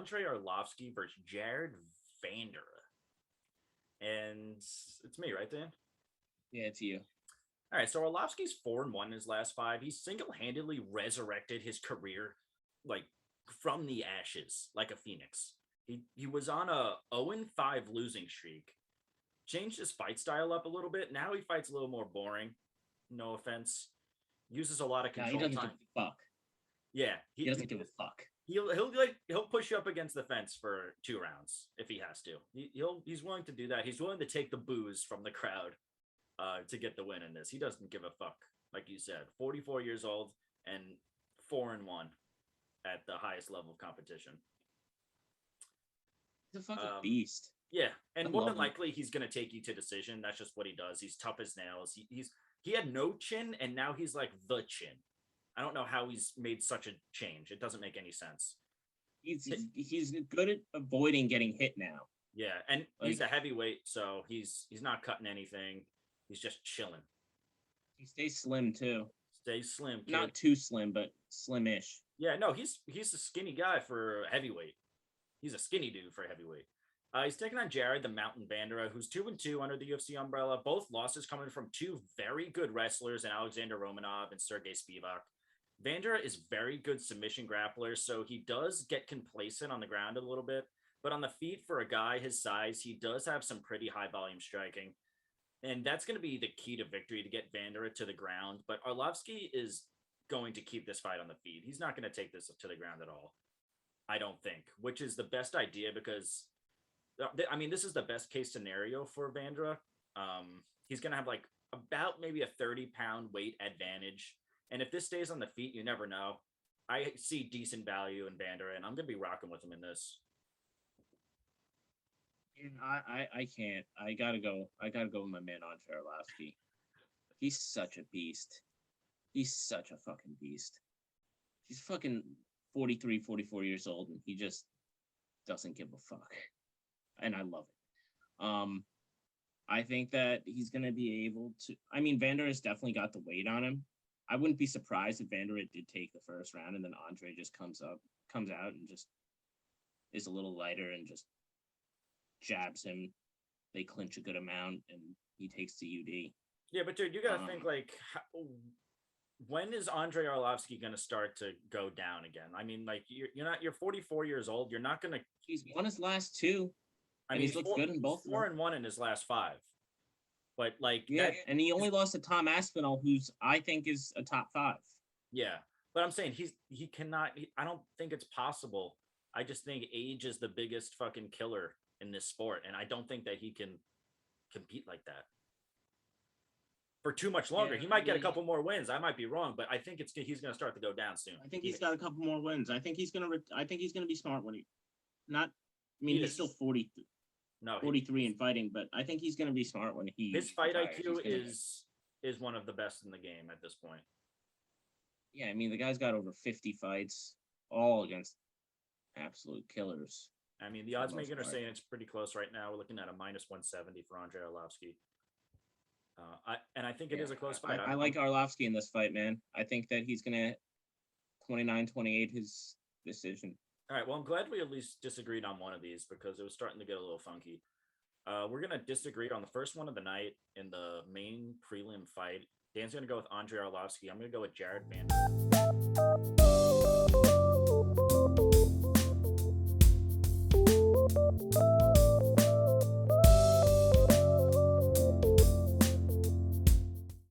Andrei Arlovski versus Jared Vanderaa. And it's me, right, Dan? Yeah, it's you. All right, so Arlovski's 4-1 in his last five. He single-handedly resurrected his career, like from the ashes, like a phoenix. He was on a 0-5 losing streak. Changed his fight style up a little bit. Now he fights a little more boring. No offense. Uses a lot of Nah, control he doesn't time. give a fuck. Yeah, He doesn't give a fuck. He'll push you up against the fence for 2 rounds if he has to. He's willing to do that. He's willing to take the booze from the crowd to get the win in this. He doesn't give a fuck. Like you said, 44 years old and 4-1 at the highest level of competition. He's a fucking beast. Yeah, and I more love than him. likely he's gonna take you to decision. That's just what he does. He's tough as nails. He had no chin, and now he's like the chin. I don't know how he's made such a change. It doesn't make any sense. He's good at avoiding getting hit now. Yeah, and he's a heavyweight, so he's not cutting anything. He's just chilling. He stays slim too. Stay slim, kid. Not too slim, but slim-ish. Yeah, no, he's a skinny guy for heavyweight. He's a skinny dude for heavyweight. He's taking on Jared, the Mountain Vanderaa, who's 2-2 under the UFC umbrella. Both losses coming from two very good wrestlers in Alexander Romanov and Sergey Spivak. Vanderaa is very good submission grappler, so he does get complacent on the ground a little bit. But on the feet, for a guy his size, he does have some pretty high volume striking. And that's going to be the key to victory, to get Vanderaa to the ground. But Arlovski is going to keep this fight on the feet. He's not going to take this to the ground at all, I don't think, which is the best idea because, I mean, this is the best case scenario for Vanderaa. He's going to have like about maybe a 30-pound weight advantage. And if this stays on the feet, you never know. I see decent value in Vanderaa, and I'm going to be rocking with him in this. I can't. I gotta go with my man Andrei Arlovski. He's such a beast. He's such a fucking beast. He's fucking 43, 44 years old, and he just doesn't give a fuck. And I love it. I think that he's gonna be able to. I mean, Vanderaa's definitely got the weight on him. I wouldn't be surprised if Vanderaa did take the first round, and then Andrei just comes out, and just is a little lighter and just jabs him. They clinch a good amount, and he takes the UD. Yeah, but dude, you gotta think like, when is Andrei Arlovski gonna start to go down again? I mean, like you're 44 years old. You're not gonna. He's won his last two. I mean, he's looked good in both. 4-1 in his last five. But like, yeah, and he only lost to Tom Aspinall, who's I think is a top 5. Yeah, but I'm saying he cannot. I don't think it's possible. I just think age is the biggest fucking killer in this sport, and I don't think that he can compete like that for too much longer. He might get a couple more wins. I might be wrong, but I think he's going to start to go down soon. I think he's got a couple more wins. I think he's going to be smart when he not. I mean, he's still 40. No, 43 in fighting, but I think he's going to be smart when his fight IQ is one of the best in the game at this point. Yeah, I mean, the guy's got over 50 fights, all against absolute killers. I mean, the odds makers are saying it's pretty close right now. We're looking at a -170 for Andrei Arlovski. I think it is a close fight. I like Arlovski in this fight, man. I think that he's going to 29-28 his decision. All right, well, I'm glad we at least disagreed on one of these because it was starting to get a little funky. We're going to disagree on the first one of the night in the main prelim fight. Dan's going to go with Andrei Arlovski. I'm going to go with Jared Vanderaa.